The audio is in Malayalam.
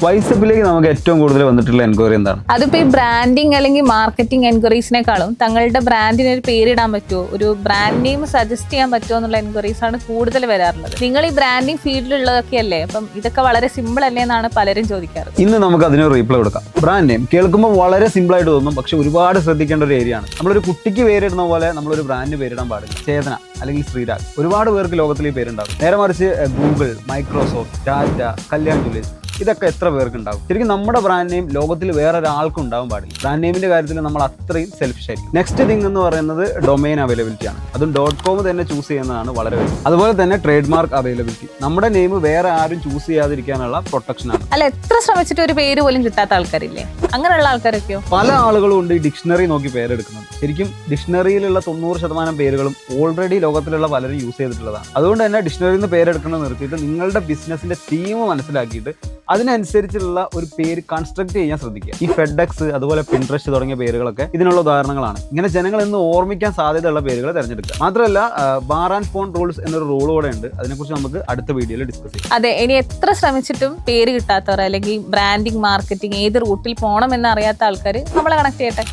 വൈസപ്പിലേക്ക് നമുക്ക് ഏറ്റവും കൂടുതൽ വന്നിട്ടുള്ള എൻക്വയറി എന്താണ്? അതിപ്പോ ഈ ബ്രാൻഡിങ് അല്ലെങ്കിൽ മാർക്കറ്റിംഗ് എൻക്വയറീസിനേക്കാളും തങ്ങളുടെ ബ്രാൻഡിന് ഒരു പേരിടാൻ പറ്റുമോ, ഒരു ബ്രാൻഡ് നെയിം സജസ്റ്റ് ചെയ്യാൻ പറ്റുമോ എന്നുള്ള എൻക്വയറീസ് ആണ് കൂടുതൽ വരാറുള്ളത്. നിങ്ങൾ ഈ ബ്രാൻഡിങ് ഫീൽഡിലുള്ളതൊക്കെ അല്ലേ, അപ്പം ഇതൊക്കെ വളരെ സിമ്പിൾ അല്ലേ എന്നാണ് പലരും ചോദിക്കാറ്. ഇന്ന് നമുക്ക് അതിന് റീപ്ലൈ കൊടുക്കാം. ബ്രാൻഡ് നെയിം കേൾക്കുമ്പോൾ വളരെ സിമ്പിൾ ആയിട്ട് തോന്നും, പക്ഷെ ഒരുപാട് ശ്രദ്ധിക്കേണ്ട ഒരു ഏരിയ ആണ്. നമ്മളൊരു കുട്ടിക്ക് പേരിടുന്ന പോലെ നമ്മളൊരു ബ്രാൻഡ് പേരിടാൻ പാടില്ല. ചേതന അല്ലെങ്കിൽ ശ്രീരാഗ്, ഒരുപാട് പേർക്ക് ലോകത്തിൽ ഈ പേരുണ്ടാകും. നേരെ മറിച്ച് Google, Microsoft, Tata, Kalyan jewellers, ഇതൊക്കെ എത്ര പേർക്ക് ഉണ്ടാവും? ശരിക്കും നമ്മുടെ ബ്രാൻഡ് നെയിം ലോകത്തിൽ വേറെ ഒരാൾക്കും ഉണ്ടാവാൻ പാടില്ല. ബ്രാൻഡ് നെയിമിന്റെ കാര്യത്തിൽ നമ്മൾ അത്രയും സെൽഫിഷ് ആയിരിക്കും. നെക്സ്റ്റ് തിങ് എന്ന് പറയുന്നത് ഡൊമൈൻ അവൈലബിലിറ്റി ആണ്. അതും .com തന്നെ ചൂസ് ചെയ്യുന്നതാണ് വളരെ വലുത്. അതുപോലെ തന്നെ ട്രേഡ് മാർക്ക് അവൈലബിലിറ്റി, നമ്മുടെ നെയിം വേറെ ആരും ചൂസ് ചെയ്യാതിരിക്കാനുള്ള പ്രൊട്ടക്ഷൻ ആണ്. അല്ല, എത്ര ശ്രമിച്ചിട്ട് ഒരു പേര് പോലും കിട്ടാത്ത ആൾക്കാരില്ലേ? അങ്ങനെയുള്ള ആൾക്കാരൊക്കെയോ പല ആളുകളും ഉണ്ട് ഈ ഡിക്ഷണറി നോക്കി പേരെടുക്കുന്നത്. ശരിക്കും ഡിക്ഷണറിയിലുള്ള 90% പേരുകളും ഓൾറെഡി ലോകത്തിലുള്ള പലരും യൂസ് ചെയ്തിട്ടുള്ളതാണ്. അതുകൊണ്ട് തന്നെ ഡിക്ഷണറിയിൽ നിന്ന് പേരെടുക്കുന്നത് നിർത്തിയിട്ട് നിങ്ങളുടെ ബിസിനസിന്റെ തീം മനസ്സിലാക്കിയിട്ട് അതിനനുസരിച്ചുള്ള ഒരു പേര് കൺസ്ട്രക്ട് ചെയ്യാൻ ശ്രദ്ധിക്കുക. ഈ ഫെഡെക്സ്, അതുപോലെ പിൻട്രസ്റ്റ് തുടങ്ങിയ പേരുകളൊക്കെ ഇതിനുള്ള ഉദാഹരണങ്ങളാണ്. ഇങ്ങനെ ജനങ്ങൾ എന്ന് ഓർമ്മിക്കാൻ സാധ്യതയുള്ള പേരുകൾ തിരഞ്ഞെടുക്കുക. മാത്രമല്ല ബാർ ആൻഡ് ഫോൺ റൂൾസ് എന്നൊരു റൂൾ കൂടെ ഉണ്ട്. അതിനെക്കുറിച്ച് നമുക്ക് അടുത്ത വീഡിയോയിൽ ഡിസ്കസ് ചെയ്യാം. അതെ, ഇനി എത്ര ശ്രമിച്ചിട്ടും പേര് കിട്ടാത്തവർ അല്ലെങ്കിൽ ബ്രാൻഡിങ് മാർക്കറ്റിംഗ് ഏത് റൂട്ടിൽ പോകണം എന്ന് അറിയാത്ത ആൾക്കാർ നമ്മളെ കണക്ട് ചെയ്യട്ടെ.